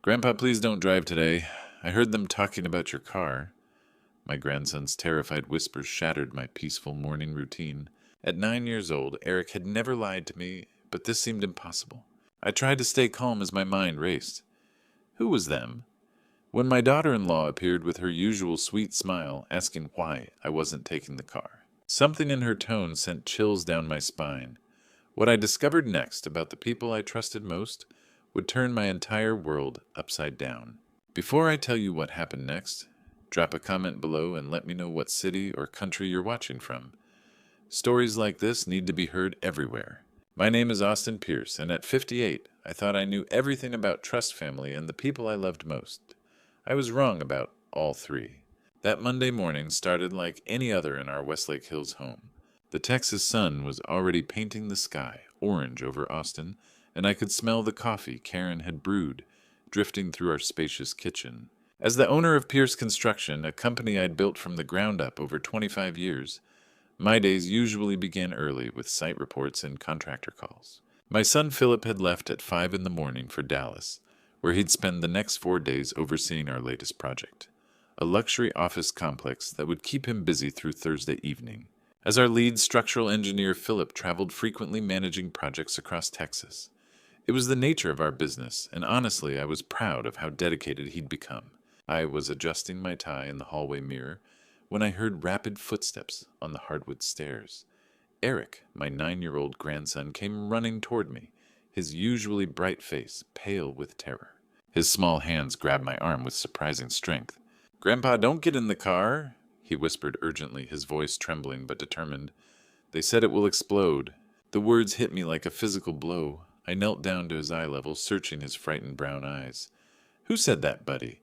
Grandpa, please don't drive today. I heard them talking about your car. My grandson's terrified whispers shattered my peaceful morning routine. At 9 years old, Eric had never lied to me, but this seemed impossible. I tried to stay calm as my mind raced. Who was them? When my daughter-in-law appeared with her usual sweet smile, asking why I wasn't taking the car. Something in her tone sent chills down my spine. What I discovered next about the people I trusted most would turn my entire world upside down. Before I tell you what happened next, drop a comment below and let me know what city or country you're watching from. Stories like this need to be heard everywhere. My name is Austin Pierce, and at 58, I thought I knew everything about trust family and the people I loved most. I was wrong about all three. That Monday morning started like any other in our Westlake Hills home. The Texas sun was already painting the sky orange over Austin, and I could smell the coffee Karen had brewed, drifting through our spacious kitchen. As the owner of Pierce Construction, a company I'd built from the ground up over 25 years, my days usually began early with site reports and contractor calls. My son Philip had left at 5 in the morning for Dallas, where he'd spend the next 4 days overseeing our latest project, a luxury office complex that would keep him busy through Thursday evening. As our lead structural engineer, Philip traveled frequently managing projects across Texas. It was the nature of our business, and honestly, I was proud of how dedicated he'd become. I was adjusting my tie in the hallway mirror when I heard rapid footsteps on the hardwood stairs. Eric, my 9-year-old grandson, came running toward me, his usually bright face pale with terror. His small hands grabbed my arm with surprising strength. "Grandpa, don't get in the car," he whispered urgently, his voice trembling but determined. "They said it will explode." The words hit me like a physical blow. I knelt down to his eye level, searching his frightened brown eyes. "Who said that, buddy?"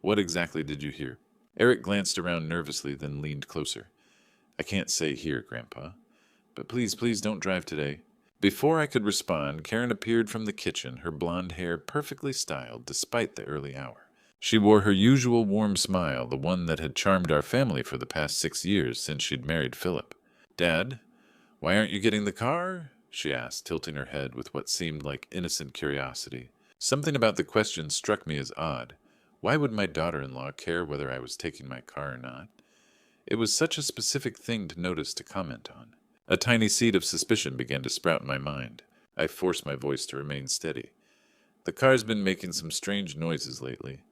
"What exactly did you hear?" Eric glanced around nervously, then leaned closer. "I can't say here, Grandpa. But please don't drive today." Before I could respond, Karen appeared from the kitchen, her blonde hair perfectly styled despite the early hour. She wore her usual warm smile, the one that had charmed our family for the past 6 years since she'd married Philip. "Dad, why aren't you getting the car?" she asked, tilting her head with what seemed like innocent curiosity. Something about the question struck me as odd. Why would my daughter-in-law care whether I was taking my car or not? It was such a specific thing to notice to comment on. A tiny seed of suspicion began to sprout in my mind. I forced my voice to remain steady. "The car's been making some strange noises lately.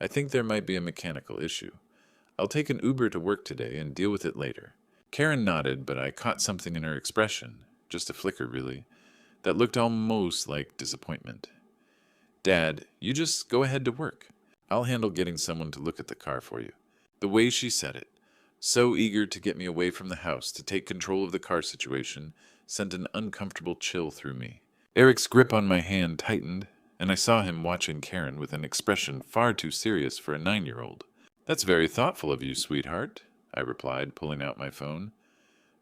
I think there might be a mechanical issue. I'll take an Uber to work today and deal with it later." Karen nodded, but I caught something in her expression, just a flicker really, that looked almost like disappointment. "Dad, you just go ahead to work. I'll handle getting someone to look at the car for you." The way she said it, so eager to get me away from the house to take control of the car situation, sent an uncomfortable chill through me. Eric's grip on my hand tightened, and I saw him watching Karen with an expression far too serious for a 9-year-old. "That's very thoughtful of you, sweetheart," I replied, pulling out my phone.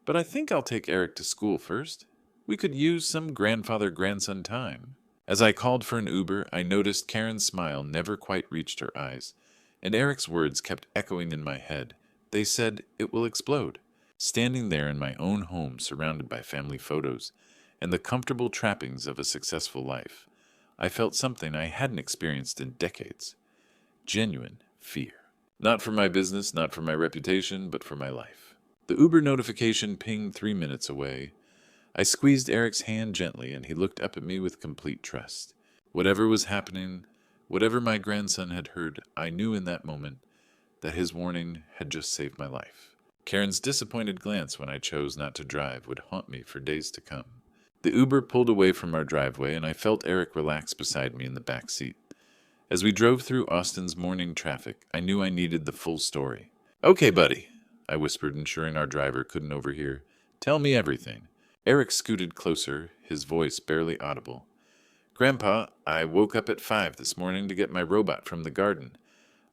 "But I think I'll take Eric to school first. We could use some grandfather-grandson time." As I called for an Uber, I noticed Karen's smile never quite reached her eyes, and Eric's words kept echoing in my head. They said, "It will explode." Standing there in my own home, surrounded by family photos and the comfortable trappings of a successful life, I felt something I hadn't experienced in decades. Genuine fear. Not for my business, not for my reputation, but for my life. The Uber notification pinged 3 minutes away. I squeezed Eric's hand gently, and he looked up at me with complete trust. Whatever was happening, whatever my grandson had heard, I knew in that moment that his warning had just saved my life. Karen's disappointed glance when I chose not to drive would haunt me for days to come. The Uber pulled away from our driveway, and I felt Eric relax beside me in the back seat. As we drove through Austin's morning traffic, I knew I needed the full story. "Okay, buddy," I whispered, ensuring our driver couldn't overhear. "Tell me everything." Eric scooted closer, his voice barely audible. "Grandpa, I woke up at 5 this morning to get my robot from the garden.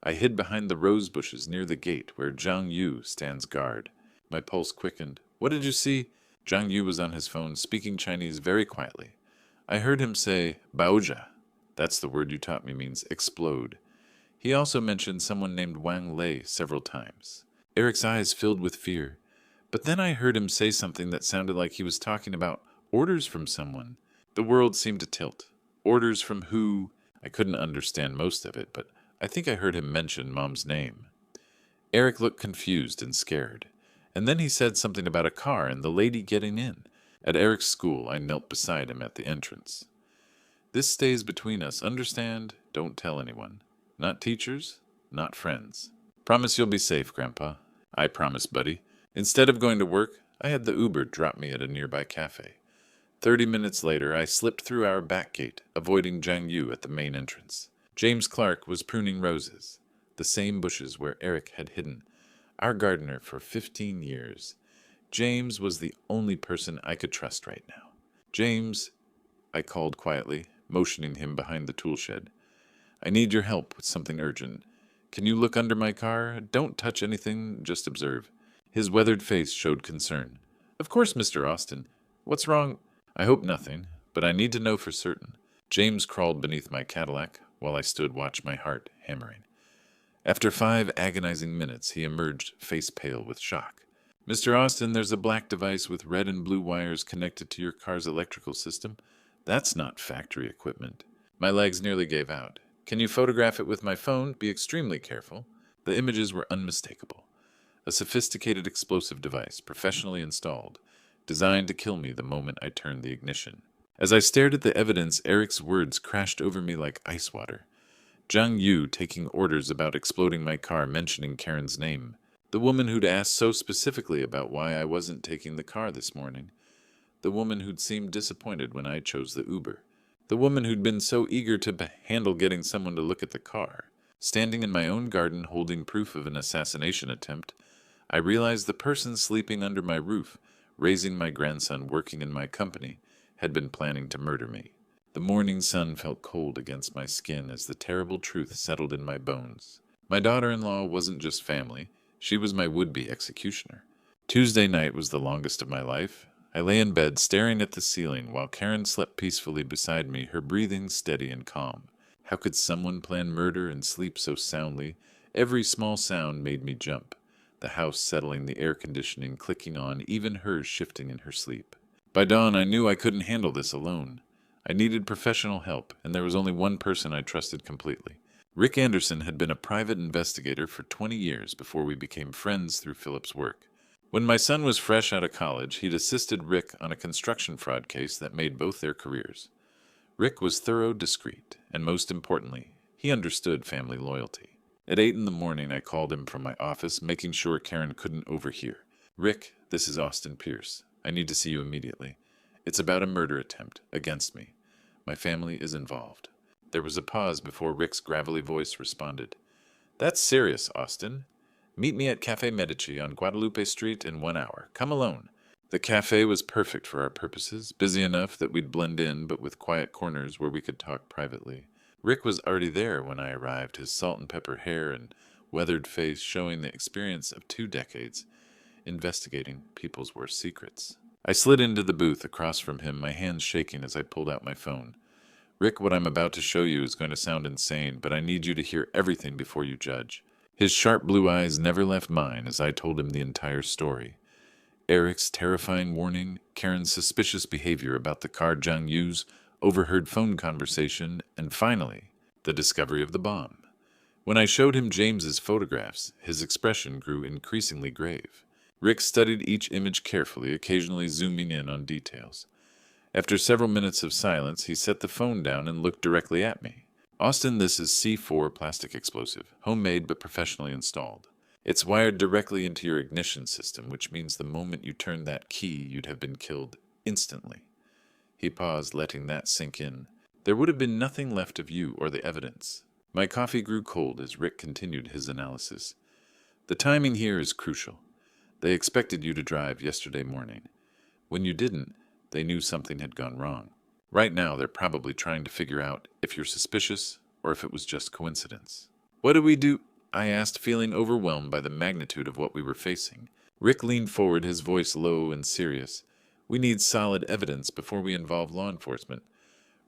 I hid behind the rose bushes near the gate where Zhang Yu stands guard." My pulse quickened. "What did you see?" Zhang Yu was on his phone, speaking Chinese very quietly. I heard him say, "Baoja." That's the word you taught me means explode. He also mentioned someone named Wang Lei several times. Eric's eyes filled with fear. But then I heard him say something that sounded like he was talking about orders from someone. The world seemed to tilt. Orders from who? I couldn't understand most of it, but I think I heard him mention Mom's name. Eric looked confused and scared. And then he said something about a car and the lady getting in. At Eric's school, I knelt beside him at the entrance. This stays between us, understand? Don't tell anyone. Not teachers, not friends. Promise you'll be safe, Grandpa. I promise, buddy. Instead of going to work, I had the Uber drop me at a nearby cafe. 30 minutes later, I slipped through our back gate, avoiding Zhang Yu at the main entrance. James Clark was pruning roses, the same bushes where Eric had hidden, our gardener for 15 years. James was the only person I could trust right now. James, I called quietly, motioning him behind the tool shed. I need your help with something urgent. Can you look under my car? Don't touch anything, just observe. His weathered face showed concern. Of course, Mr. Austin. What's wrong? I hope nothing, but I need to know for certain. James crawled beneath my Cadillac while I stood watching my heart hammering. After 5 agonizing minutes, he emerged face pale with shock. Mr. Austin, there's a black device with red and blue wires connected to your car's electrical system. That's not factory equipment. My legs nearly gave out. Can you photograph it with my phone? Be extremely careful. The images were unmistakable. A sophisticated explosive device, professionally installed, designed to kill me the moment I turned the ignition. As I stared at the evidence, Eric's words crashed over me like ice water. Zhang Yu taking orders about exploding my car, mentioning Karen's name. The woman who'd asked so specifically about why I wasn't taking the car this morning. The woman who'd seemed disappointed when I chose the Uber. The woman who'd been so eager to handle getting someone to look at the car. Standing in my own garden holding proof of an assassination attempt, I realized the person sleeping under my roof, raising my grandson, working in my company, had been planning to murder me. The morning sun felt cold against my skin as the terrible truth settled in my bones. My daughter-in-law wasn't just family, she was my would-be executioner. Tuesday night was the longest of my life. I lay in bed staring at the ceiling while Karen slept peacefully beside me, her breathing steady and calm. How could someone plan murder and sleep so soundly? Every small sound made me jump. The house settling, the air conditioning clicking on, even hers shifting in her sleep. By dawn, I knew I couldn't handle this alone. I needed professional help, and there was only one person I trusted completely. Rick Anderson had been a private investigator for 20 years before we became friends through Philip's work. When my son was fresh out of college, he'd assisted Rick on a construction fraud case that made both their careers. Rick was thorough, discreet, and most importantly, he understood family loyalty. At 8 in the morning, I called him from my office, making sure Karen couldn't overhear. Rick, this is Austin Pierce. I need to see you immediately. It's about a murder attempt against me. My family is involved. There was a pause before Rick's gravelly voice responded. That's serious, Austin. Meet me at Café Medici on Guadalupe Street in 1 hour. Come alone. The cafe was perfect for our purposes, busy enough that we'd blend in, but with quiet corners where we could talk privately. Rick was already there when I arrived, his salt and pepper hair and weathered face showing the experience of 2 decades investigating people's worst secrets. I slid into the booth across from him, my hands shaking as I pulled out my phone. Rick, what I'm about to show you is going to sound insane, but I need you to hear everything before you judge. His sharp blue eyes never left mine as I told him the entire story. Eric's terrifying warning, Karen's suspicious behavior about the car Zhang Yu's overheard phone conversation, and finally, the discovery of the bomb. When I showed him James's photographs, his expression grew increasingly grave. Rick studied each image carefully, occasionally zooming in on details. After several minutes of silence, he set the phone down and looked directly at me. Austin, this is C4 plastic explosive, homemade but professionally installed. It's wired directly into your ignition system, which means the moment you turn that key, you'd have been killed instantly. He paused, letting that sink in. There would have been nothing left of you or the evidence. My coffee grew cold as Rick continued his analysis. The timing here is crucial. They expected you to drive yesterday morning. When you didn't, they knew something had gone wrong. Right now, they're probably trying to figure out if you're suspicious or if it was just coincidence. What do we do? I asked, feeling overwhelmed by the magnitude of what we were facing. Rick leaned forward, his voice low and serious. We need solid evidence before we involve law enforcement.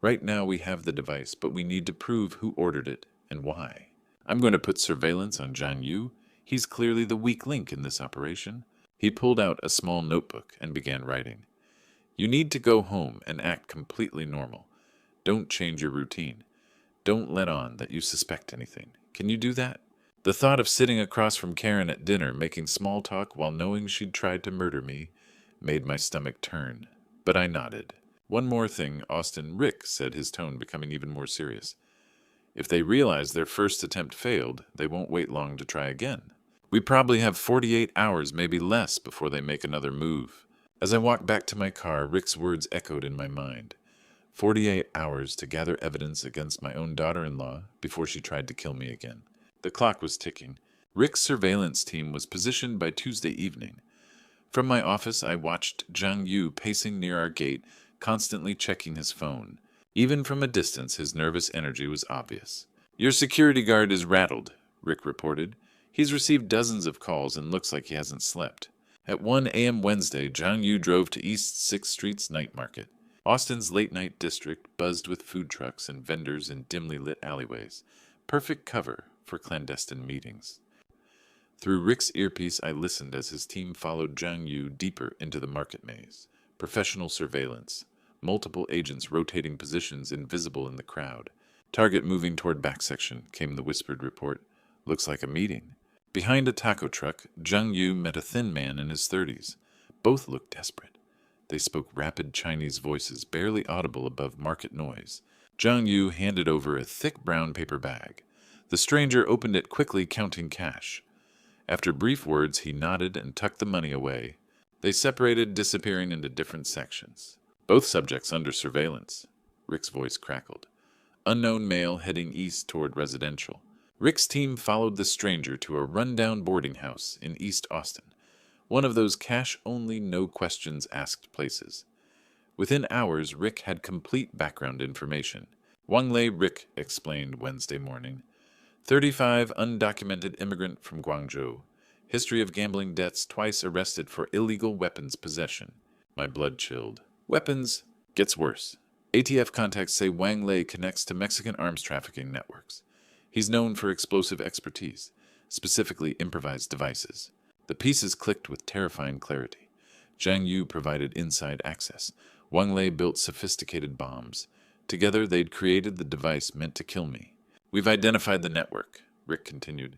Right now we have the device, but we need to prove who ordered it and why. I'm going to put surveillance on Zhang Yu. He's clearly the weak link in this operation. He pulled out a small notebook and began writing. You need to go home and act completely normal. Don't change your routine. Don't let on that you suspect anything. Can you do that? The thought of sitting across from Karen at dinner, making small talk while knowing she'd tried to murder me, made my stomach turn. But I nodded. One more thing, Austin. Rick said, his tone becoming even more serious. If they realize their first attempt failed, they won't wait long to try again. We probably have 48 hours, maybe less, before they make another move. As I walked back to my car, Rick's words echoed in my mind. 48 hours to gather evidence against my own daughter-in-law before she tried to kill me again. The clock was ticking. Rick's surveillance team was positioned by Tuesday evening. From my office, I watched Zhang Yu pacing near our gate, constantly checking his phone. Even from a distance, his nervous energy was obvious. Your security guard is rattled, Rick reported. He's received dozens of calls and looks like he hasn't slept. At 1 a.m. Wednesday, Zhang Yu drove to East 6th Street's night market. Austin's late-night district buzzed with food trucks and vendors in dimly lit alleyways. Perfect cover for clandestine meetings. Through Rick's earpiece, I listened as his team followed Zhang Yu deeper into the market maze. Professional surveillance. Multiple agents rotating positions invisible in the crowd. Target moving toward back section, came the whispered report. Looks like a meeting. Behind a taco truck, Zhang Yu met a thin man in his 30s. Both looked desperate. They spoke rapid Chinese voices, barely audible above market noise. Zhang Yu handed over a thick brown paper bag. The stranger opened it quickly, counting cash. After brief words, he nodded and tucked the money away. They separated, disappearing into different sections. Both subjects under surveillance. Rick's voice crackled. Unknown male heading east toward residential. Rick's team followed the stranger to a rundown boarding house in East Austin, one of those cash-only, no-questions-asked places. Within hours, Rick had complete background information. Wang Lei, Rick explained Wednesday morning. 35, undocumented immigrant from Guangzhou. History of gambling debts, twice arrested for illegal weapons possession. My blood chilled. Weapons? Gets worse. ATF contacts say Wang Lei connects to Mexican arms trafficking networks. He's known for explosive expertise, specifically improvised devices. The pieces clicked with terrifying clarity. Zhang Yu provided inside access. Wang Lei built sophisticated bombs. Together, they'd created the device meant to kill me. We've identified the network, Rick continued.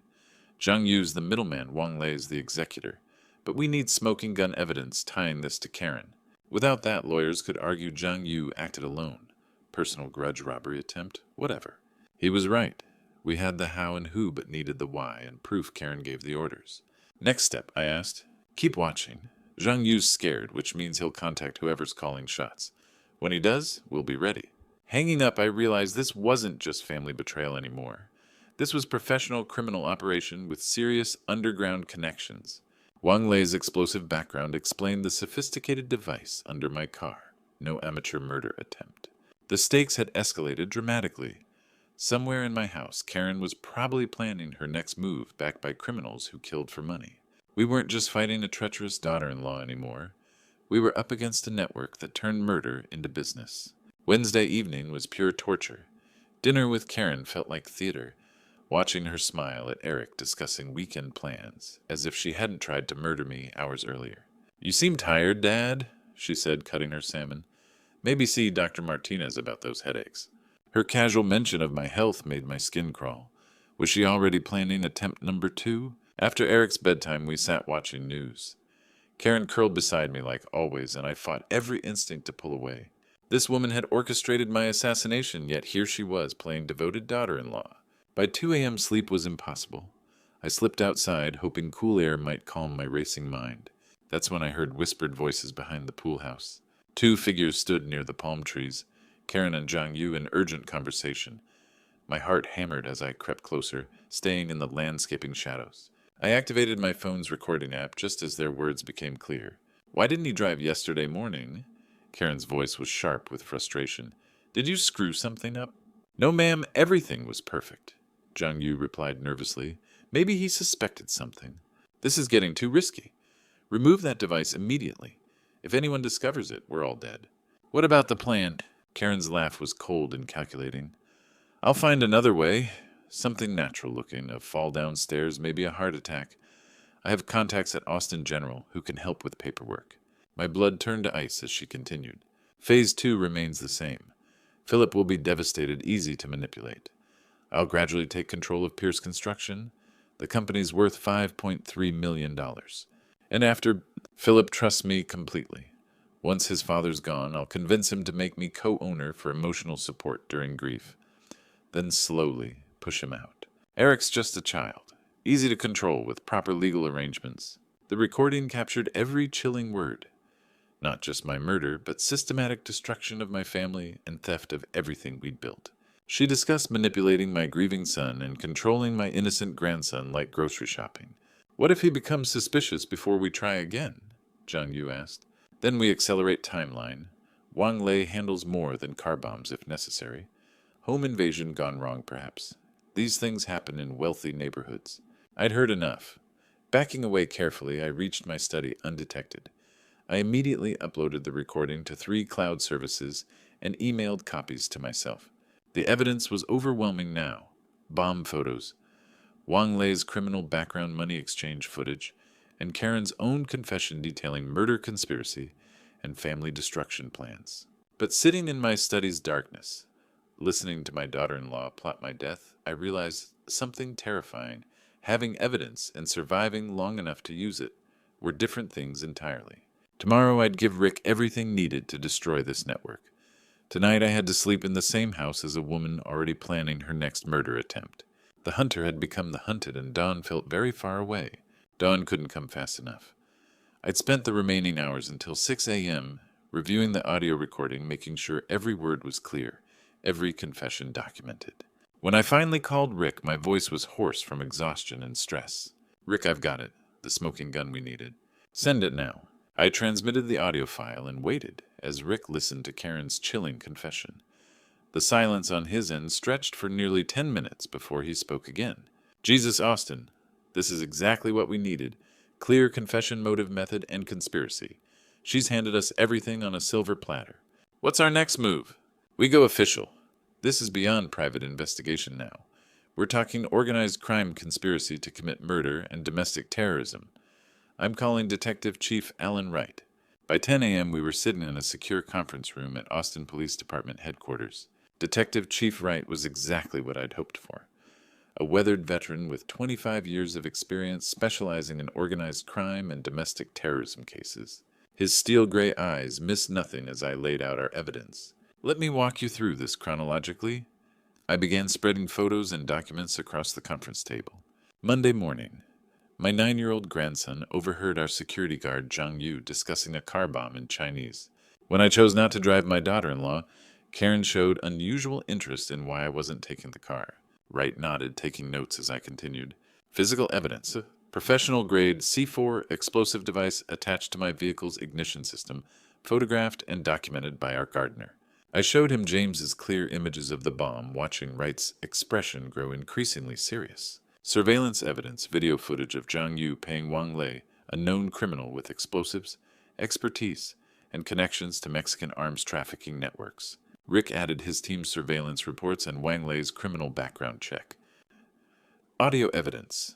Zhang Yu's the middleman, Wang Lei's the executor. But we need smoking gun evidence tying this to Karen. Without that, lawyers could argue Zhang Yu acted alone. Personal grudge robbery attempt, whatever. He was right. We had the how and who, but needed the why, and proof Karen gave the orders. Next step, I asked. Keep watching. Zhang Yu's scared, which means he'll contact whoever's calling shots. When he does, we'll be ready. Hanging up, I realized this wasn't just family betrayal anymore. This was professional criminal operation with serious underground connections. Wang Lei's explosive background explained the sophisticated device under my car. No amateur murder attempt. The stakes had escalated dramatically. Somewhere in my house, Karen was probably planning her next move, backed by criminals who killed for money. We weren't just fighting a treacherous daughter-in-law anymore. We were up against a network that turned murder into business. Wednesday evening was pure torture. Dinner with Karen felt like theater, watching her smile at Eric discussing weekend plans, as if she hadn't tried to murder me hours earlier. You seem tired, Dad, she said, cutting her salmon. Maybe see Dr. Martinez about those headaches. Her casual mention of my health made my skin crawl. Was she already planning attempt number 2? After Eric's bedtime, we sat watching news. Karen curled beside me like always, and I fought every instinct to pull away. This woman had orchestrated my assassination, yet here she was, playing devoted daughter-in-law. By 2 a.m. sleep was impossible. I slipped outside, hoping cool air might calm my racing mind. That's when I heard whispered voices behind the pool house. 2 figures stood near the palm trees, Karen and Zhang Yu in urgent conversation. My heart hammered as I crept closer, staying in the landscaping shadows. I activated my phone's recording app just as their words became clear. Why didn't he drive yesterday morning? Karen's voice was sharp with frustration. Did you screw something up? No, ma'am, everything was perfect, Zhang Yu replied nervously. Maybe he suspected something. This is getting too risky. Remove that device immediately. If anyone discovers it, we're all dead. What about the plan? Karen's laugh was cold and calculating. I'll find another way. Something natural-looking, a fall downstairs, maybe a heart attack. I have contacts at Austin General who can help with paperwork. My blood turned to ice as she continued. Phase 2 remains the same. Philip will be devastated, easy to manipulate. I'll gradually take control of Pierce Construction. The company's worth $5.3 million. And after, Philip trusts me completely. Once his father's gone, I'll convince him to make me co-owner for emotional support during grief. Then slowly push him out. Eric's just a child, easy to control with proper legal arrangements. The recording captured every chilling word. Not just my murder, but systematic destruction of my family and theft of everything we'd built. She discussed manipulating my grieving son and controlling my innocent grandson like grocery shopping. What if he becomes suspicious before we try again? Zhang Yu asked. Then we accelerate timeline. Wang Lei handles more than car bombs if necessary. Home invasion gone wrong, perhaps. These things happen in wealthy neighborhoods. I'd heard enough. Backing away carefully, I reached my study undetected. I immediately uploaded the recording to 3 cloud services and emailed copies to myself. The evidence was overwhelming now. Bomb photos, Wang Lei's criminal background money exchange footage, and Karen's own confession detailing murder conspiracy and family destruction plans. But sitting in my study's darkness, listening to my daughter-in-law plot my death, I realized something terrifying. Having evidence and surviving long enough to use it were different things entirely. Tomorrow I'd give Rick everything needed to destroy this network. Tonight I had to sleep in the same house as a woman already planning her next murder attempt. The hunter had become the hunted, and Dawn felt very far away. Dawn couldn't come fast enough. I'd spent the remaining hours until 6 a.m. reviewing the audio recording, making sure every word was clear, every confession documented. When I finally called Rick, my voice was hoarse from exhaustion and stress. Rick, I've got it. The smoking gun we needed. Send it now. I transmitted the audio file and waited as Rick listened to Karen's chilling confession. The silence on his end stretched for nearly 10 minutes before he spoke again. Jesus, Austin, this is exactly what we needed. Clear confession, motive, method, and conspiracy. She's handed us everything on a silver platter. What's our next move? We go official. This is beyond private investigation now. We're talking organized crime conspiracy to commit murder and domestic terrorism. I'm calling Detective Chief Alan Wright. By 10 a.m. we were sitting in a secure conference room at Austin Police Department headquarters. Detective Chief Wright was exactly what I'd hoped for. A weathered veteran with 25 years of experience specializing in organized crime and domestic terrorism cases. His steel gray eyes missed nothing as I laid out our evidence. Let me walk you through this chronologically. I began spreading photos and documents across the conference table. Monday morning, my 9-year-old grandson overheard our security guard Zhang Yu discussing a car bomb in Chinese. When I chose not to drive my daughter-in-law, Karen showed unusual interest in why I wasn't taking the car. Wright nodded, taking notes as I continued. Physical evidence. Professional-grade C4 explosive device attached to my vehicle's ignition system, photographed and documented by our gardener. I showed him James's clear images of the bomb, watching Wright's expression grow increasingly serious. Surveillance evidence, video footage of Zhang Yu paying Wang Lei, a known criminal with explosives, expertise, and connections to Mexican arms trafficking networks. Rick added his team's surveillance reports and Wang Lei's criminal background check. Audio evidence.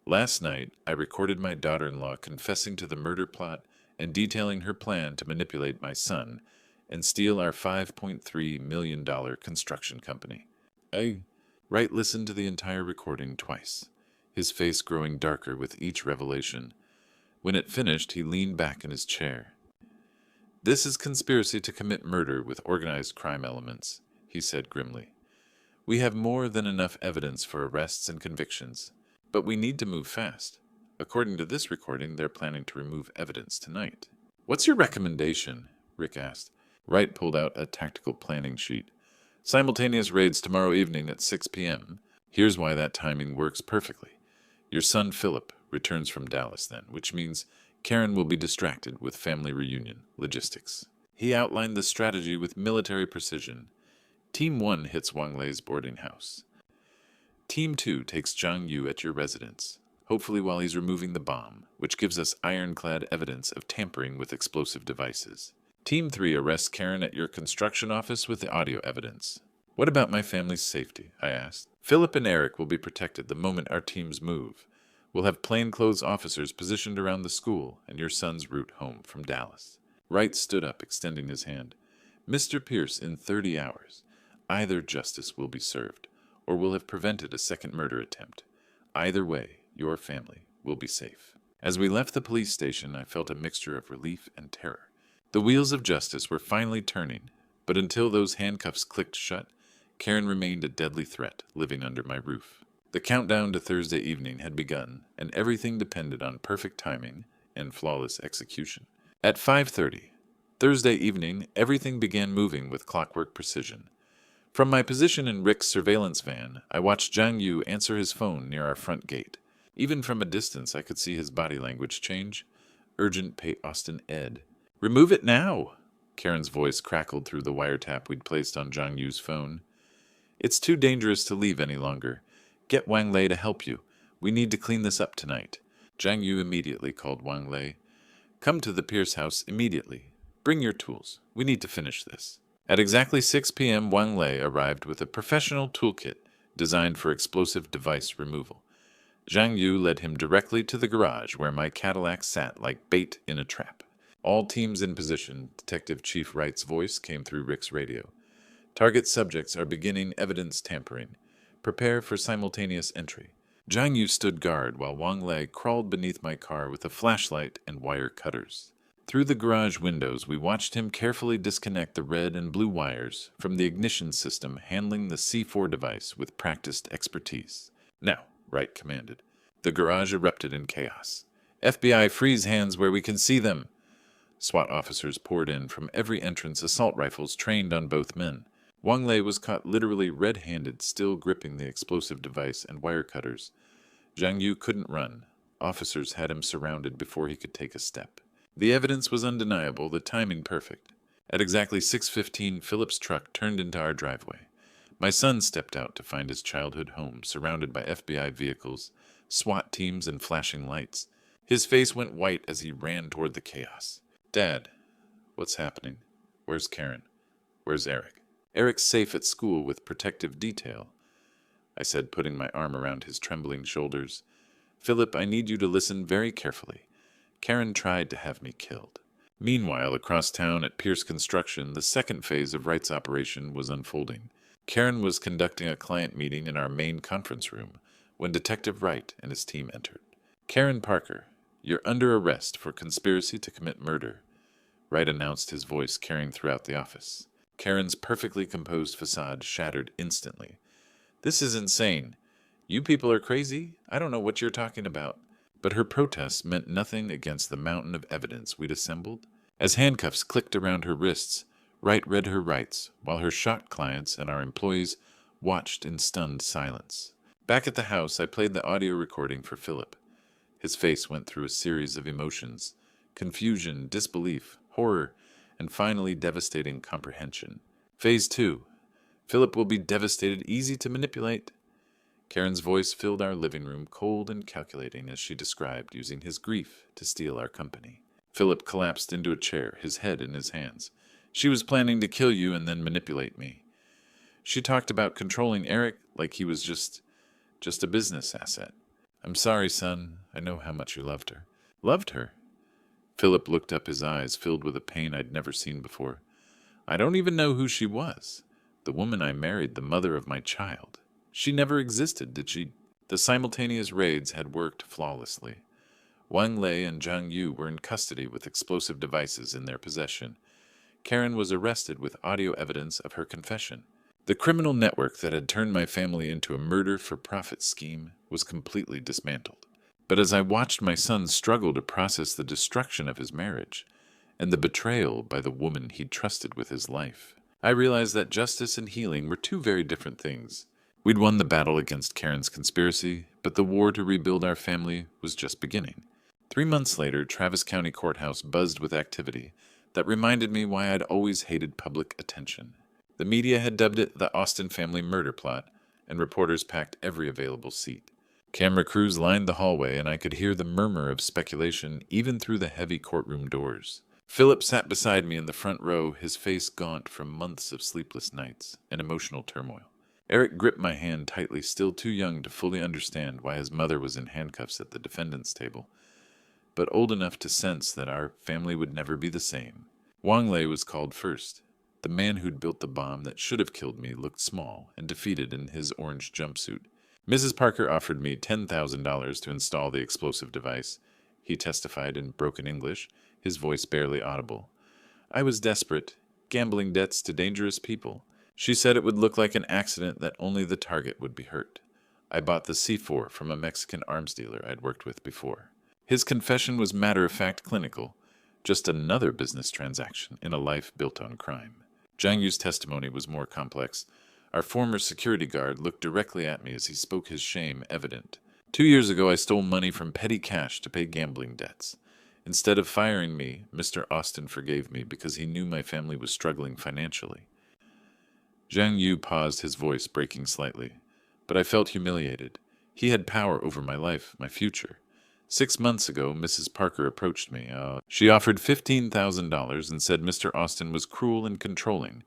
Last night, I recorded my daughter-in-law confessing to the murder plot and detailing her plan to manipulate my son and steal our $5.3 million construction company. Wright listened to the entire recording twice, his face growing darker with each revelation. When it finished, he leaned back in his chair. This is conspiracy to commit murder with organized crime elements, he said grimly. We have more than enough evidence for arrests and convictions, but we need to move fast. According to this recording, they're planning to remove evidence tonight. What's your recommendation? Rick asked. Wright pulled out a tactical planning sheet. Simultaneous raids tomorrow evening at 6 p.m. Here's why that timing works perfectly. Your son Philip returns from Dallas then, which means Karen will be distracted with family reunion logistics. He outlined the strategy with military precision. Team 1 hits Wang Lei's boarding house. Team 2 takes Zhang Yu at your residence, hopefully while he's removing the bomb, which gives us ironclad evidence of tampering with explosive devices. Team 3 arrests Karen at your construction office with the audio evidence. What about my family's safety? I asked. Philip and Eric will be protected the moment our teams move. We'll have plainclothes officers positioned around the school and your son's route home from Dallas. Wright stood up, extending his hand. Mr. Pierce, in 30 hours, either justice will be served, or will have prevented a second murder attempt. Either way, your family will be safe. As we left the police station, I felt a mixture of relief and terror. The wheels of justice were finally turning, but until those handcuffs clicked shut, Karen remained a deadly threat living under my roof. The countdown to Thursday evening had begun, and everything depended on perfect timing and flawless execution. At 5:30, Thursday evening, everything began moving with clockwork precision. From my position in Rick's surveillance van, I watched Zhang Yu answer his phone near our front gate. Even from a distance, I could see his body language change. Urgent, pay Austin Ed. Remove it now! Karen's voice crackled through the wiretap we'd placed on Zhang Yu's phone. It's too dangerous to leave any longer. Get Wang Lei to help you. We need to clean this up tonight. Zhang Yu immediately called Wang Lei. Come to the Pierce house immediately. Bring your tools. We need to finish this. At exactly 6 p.m., Wang Lei arrived with a professional toolkit designed for explosive device removal. Zhang Yu led him directly to the garage where my Cadillac sat like bait in a trap. All teams in position, Detective Chief Wright's voice came through Rick's radio. Target subjects are beginning evidence tampering. Prepare for simultaneous entry. Zhang Yu stood guard while Wang Lei crawled beneath my car with a flashlight and wire cutters. Through the garage windows, we watched him carefully disconnect the red and blue wires from the ignition system, handling the C4 device with practiced expertise. Now, Wright commanded. The garage erupted in chaos. FBI, freeze hands where we can see them. SWAT officers poured in from every entrance, assault rifles trained on both men. Wang Lei was caught literally red-handed, still gripping the explosive device and wire cutters. Zhang Yu couldn't run. Officers had him surrounded before he could take a step. The evidence was undeniable, the timing perfect. At exactly 6:15, Philip's truck turned into our driveway. My son stepped out to find his childhood home, surrounded by FBI vehicles, SWAT teams, and flashing lights. His face went white as he ran toward the chaos. Dad, what's happening? Where's Karen? Where's Eric? Eric's safe at school with protective detail, I said, putting my arm around his trembling shoulders. Philip, I need you to listen very carefully. Karen tried to have me killed. Meanwhile, across town at Pierce Construction, the second phase of Wright's operation was unfolding. Karen was conducting a client meeting in our main conference room when Detective Wright and his team entered. Karen Parker, you're under arrest for conspiracy to commit murder, Wright announced, his voice carrying throughout the office. Karen's perfectly composed facade shattered instantly. This is insane. You people are crazy. I don't know what you're talking about. But her protests meant nothing against the mountain of evidence we'd assembled. As handcuffs clicked around her wrists, Wright read her rights, while her shocked clients and our employees watched in stunned silence. Back at the house, I played the audio recording for Philip. His face went through a series of emotions: confusion, disbelief, horror, and finally devastating comprehension. Phase 2. Philip will be devastated, easy to manipulate. Karen's voice filled our living room, cold and calculating, as she described using his grief to steal our company. Philip collapsed into a chair, his head in his hands. She was planning to kill you and then manipulate me. She talked about controlling Eric like he was just a business asset. I'm sorry, son. I know how much you loved her. Loved her? Philip looked up, his eyes filled with a pain I'd never seen before. I don't even know who she was. The woman I married, the mother of my child. She never existed, did she? The simultaneous raids had worked flawlessly. Wang Lei and Zhang Yu were in custody with explosive devices in their possession. Karen was arrested with audio evidence of her confession. The criminal network that had turned my family into a murder-for-profit scheme was completely dismantled. But as I watched my son struggle to process the destruction of his marriage and the betrayal by the woman he'd trusted with his life, I realized that justice and healing were two very different things. We'd won the battle against Karen's conspiracy, but the war to rebuild our family was just beginning. 3 months later, Travis County Courthouse buzzed with activity that reminded me why I'd always hated public attention. The media had dubbed it the Austin family murder plot, and reporters packed every available seat. Camera crews lined the hallway, and I could hear the murmur of speculation even through the heavy courtroom doors. Philip sat beside me in the front row, his face gaunt from months of sleepless nights and emotional turmoil. Eric gripped my hand tightly, still too young to fully understand why his mother was in handcuffs at the defendant's table, but old enough to sense that our family would never be the same. Wang Lei was called first. The man who'd built the bomb that should have killed me looked small and defeated in his orange jumpsuit. Mrs. Parker offered me $10,000 to install the explosive device. He testified in broken English, his voice barely audible. I was desperate, gambling debts to dangerous people. She said it would look like an accident that only the target would be hurt. I bought the C4 from a Mexican arms dealer I'd worked with before. His confession was matter-of-fact clinical, just another business transaction in a life built on crime. Zhang Yu's testimony was more complex. Our former security guard looked directly at me as he spoke, his shame evident. 2 years ago, I stole money from petty cash to pay gambling debts. Instead of firing me, Mr. Austin forgave me because he knew my family was struggling financially. Zhang Yu paused, his voice breaking slightly. But I felt humiliated. He had power over my life, my future. 6 months ago, Mrs. Parker approached me. She offered $15,000 and said Mr. Austin was cruel and controlling,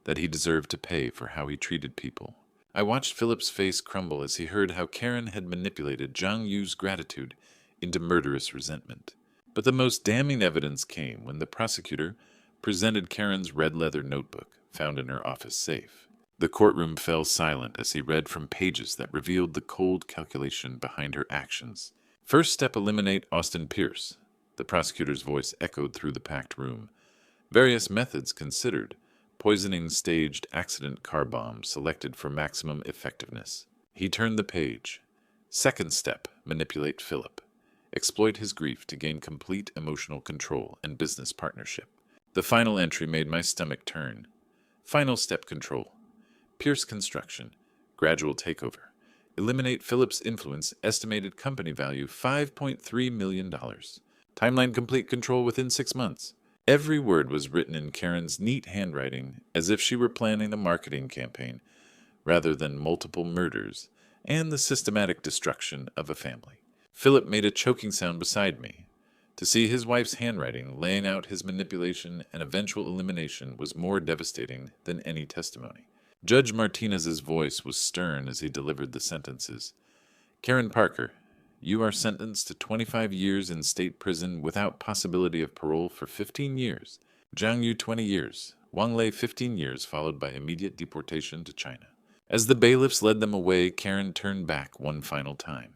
that he deserved to pay for how he treated people. I watched Philip's face crumble as he heard how Karen had manipulated Zhang Yu's gratitude into murderous resentment. But the most damning evidence came when the prosecutor presented Karen's red leather notebook found in her office safe. The courtroom fell silent as he read from pages that revealed the cold calculation behind her actions. First step, eliminate Austin Pierce. The prosecutor's voice echoed through the packed room. Various methods considered. Poisoning staged accident car bomb selected for maximum effectiveness. He turned the page. Second step, manipulate Philip. Exploit his grief to gain complete emotional control and business partnership. The final entry made my stomach turn. Final step, control. Pierce construction. Gradual takeover. Eliminate Philip's influence, estimated company value $5.3 million. Timeline, complete control within 6 months. Every word was written in Karen's neat handwriting, as if she were planning a marketing campaign, rather than multiple murders and the systematic destruction of a family. Philip made a choking sound beside me. To see his wife's handwriting laying out his manipulation and eventual elimination was more devastating than any testimony. Judge Martinez's voice was stern as he delivered the sentences. Karen Parker, you are sentenced to 25 years in state prison without possibility of parole for 15 years. Zhang Yu 20 years. Wang Lei 15 years, followed by immediate deportation to China. As the bailiffs led them away, Karen turned back one final time.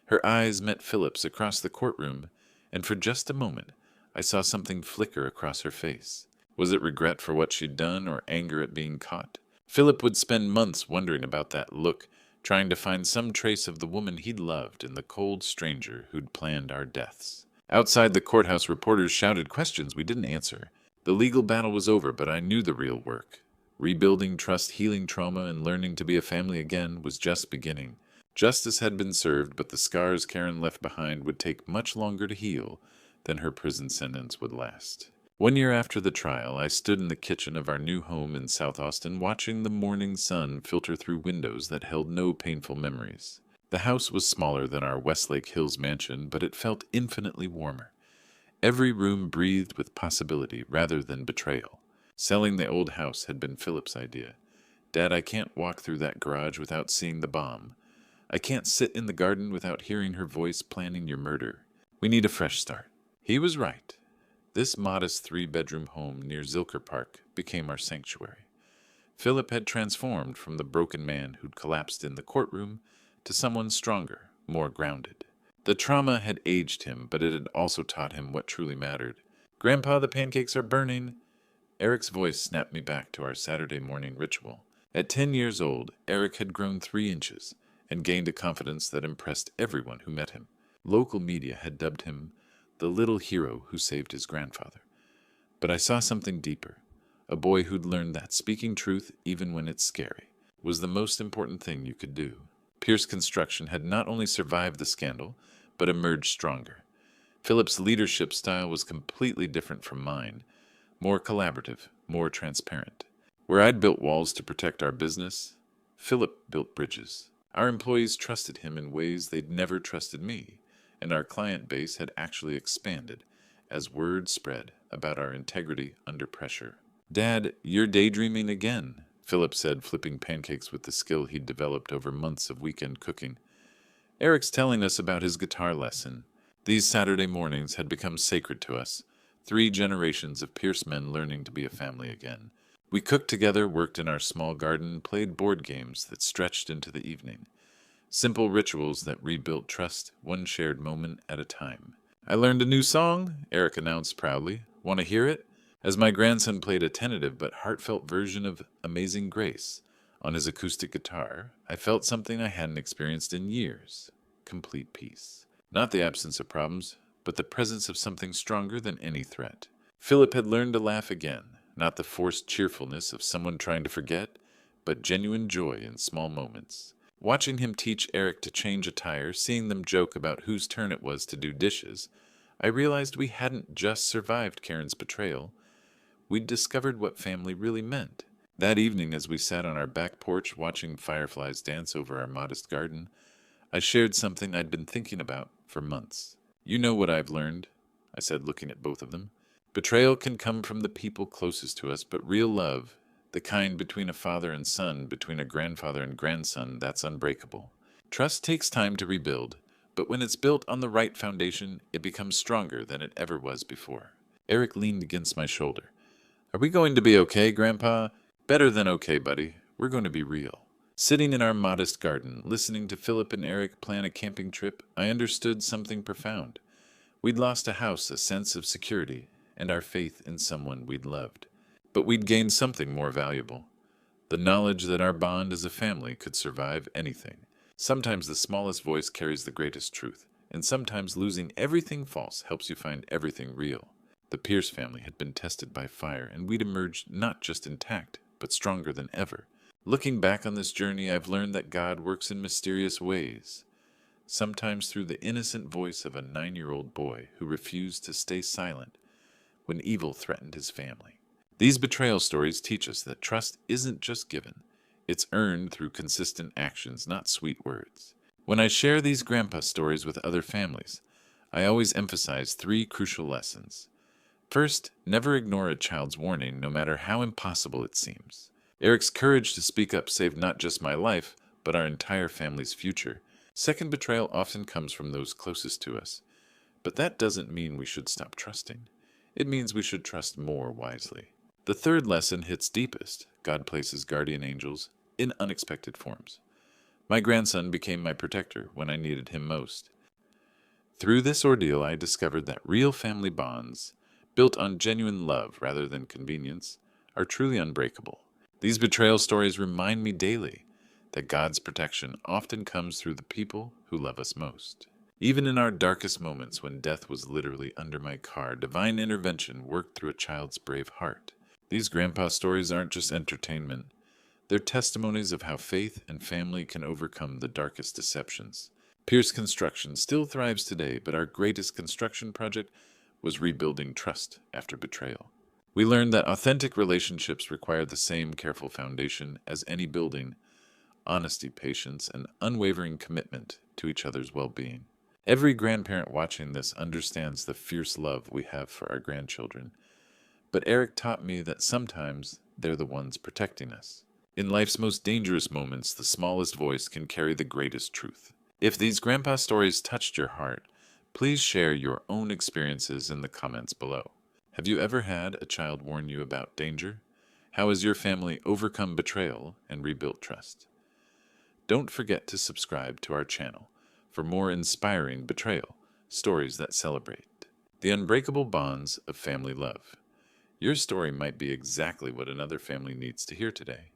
Her eyes met Philip's across the courtroom, and for just a moment, I saw something flicker across her face. Was it regret for what she'd done or anger at being caught? Philip would spend months wondering about that look, trying to find some trace of the woman he'd loved in the cold stranger who'd planned our deaths. Outside the courthouse, reporters shouted questions we didn't answer. The legal battle was over, but I knew the real work. Rebuilding trust, healing trauma, and learning to be a family again was just beginning. Justice had been served, but the scars Karen left behind would take much longer to heal than her prison sentence would last. 1 year after the trial, I stood in the kitchen of our new home in South Austin, watching the morning sun filter through windows that held no painful memories. The house was smaller than our Westlake Hills mansion, but it felt infinitely warmer. Every room breathed with possibility rather than betrayal. Selling the old house had been Philip's idea. Dad, I can't walk through that garage without seeing the bomb. I can't sit in the garden without hearing her voice planning your murder. We need a fresh start. He was right. This modest 3-bedroom home near Zilker Park became our sanctuary. Philip had transformed from the broken man who'd collapsed in the courtroom to someone stronger, more grounded. The trauma had aged him, but it had also taught him what truly mattered. Grandpa, the pancakes are burning. Eric's voice snapped me back to our Saturday morning ritual. At 10 years old, Eric had grown 3 inches and gained a confidence that impressed everyone who met him. Local media had dubbed him the little hero who saved his grandfather. But I saw something deeper, a boy who'd learned that speaking truth, even when it's scary, was the most important thing you could do. Pierce Construction had not only survived the scandal, but emerged stronger. Philip's leadership style was completely different from mine, more collaborative, more transparent. Where I'd built walls to protect our business, Philip built bridges. Our employees trusted him in ways they'd never trusted me, and our client base had actually expanded as word spread about our integrity under pressure. Dad, you're daydreaming again, Philip said, flipping pancakes with the skill he'd developed over months of weekend cooking. Eric's telling us about his guitar lesson. These Saturday mornings had become sacred to us, 3 generations of Pierce men learning to be a family again. We cooked together, worked in our small garden, played board games that stretched into the evening. Simple rituals that rebuilt trust, one shared moment at a time. I learned a new song, Eric announced proudly. Want to hear it? As my grandson played a tentative but heartfelt version of Amazing Grace on his acoustic guitar, I felt something I hadn't experienced in years: complete peace. Not the absence of problems, but the presence of something stronger than any threat. Philip had learned to laugh again, not the forced cheerfulness of someone trying to forget, but genuine joy in small moments. Watching him teach Eric to change a tire, seeing them joke about whose turn it was to do dishes, I realized we hadn't just survived Karen's betrayal, we'd discovered what family really meant. That evening, as we sat on our back porch watching fireflies dance over our modest garden, I shared something I'd been thinking about for months. You know what I've learned, I said, looking at both of them. Betrayal can come from the people closest to us, but real love, the kind between a father and son, between a grandfather and grandson, that's unbreakable. Trust takes time to rebuild, but when it's built on the right foundation, it becomes stronger than it ever was before. Eric leaned against my shoulder. Are we going to be okay, Grandpa? Better than okay, buddy. We're going to be real. Sitting in our modest garden, listening to Philip and Eric plan a camping trip, I understood something profound. We'd lost a house, a sense of security, and our faith in someone we'd loved. But we'd gained something more valuable: the knowledge that our bond as a family could survive anything. Sometimes the smallest voice carries the greatest truth, and sometimes losing everything false helps you find everything real. The Pierce family had been tested by fire, and we'd emerged not just intact, but stronger than ever. Looking back on this journey, I've learned that God works in mysterious ways, sometimes through the innocent voice of a 9-year-old boy who refused to stay silent when evil threatened his family. These betrayal stories teach us that trust isn't just given, it's earned through consistent actions, not sweet words. When I share these grandpa stories with other families, I always emphasize 3 crucial lessons. First, never ignore a child's warning, no matter how impossible it seems. Eric's courage to speak up saved not just my life, but our entire family's future. Second, betrayal often comes from those closest to us, but that doesn't mean we should stop trusting. It means we should trust more wisely. The third lesson hits deepest. God places guardian angels in unexpected forms. My grandson became my protector when I needed him most. Through this ordeal, I discovered that real family bonds, built on genuine love rather than convenience, are truly unbreakable. These betrayal stories remind me daily that God's protection often comes through the people who love us most. Even in our darkest moments, when death was literally under my car, divine intervention worked through a child's brave heart. These grandpa stories aren't just entertainment. They're testimonies of how faith and family can overcome the darkest deceptions. Pierce Construction still thrives today, but our greatest construction project was rebuilding trust after betrayal. We learned that authentic relationships require the same careful foundation as any building: honesty, patience, and unwavering commitment to each other's well-being. Every grandparent watching this understands the fierce love we have for our grandchildren, but Eric taught me that sometimes they're the ones protecting us. In life's most dangerous moments, the smallest voice can carry the greatest truth. If these grandpa stories touched your heart, please share your own experiences in the comments below. Have you ever had a child warn you about danger? How has your family overcome betrayal and rebuilt trust? Don't forget to subscribe to our channel for more inspiring betrayal stories that celebrate the unbreakable bonds of family love. Your story might be exactly what another family needs to hear today.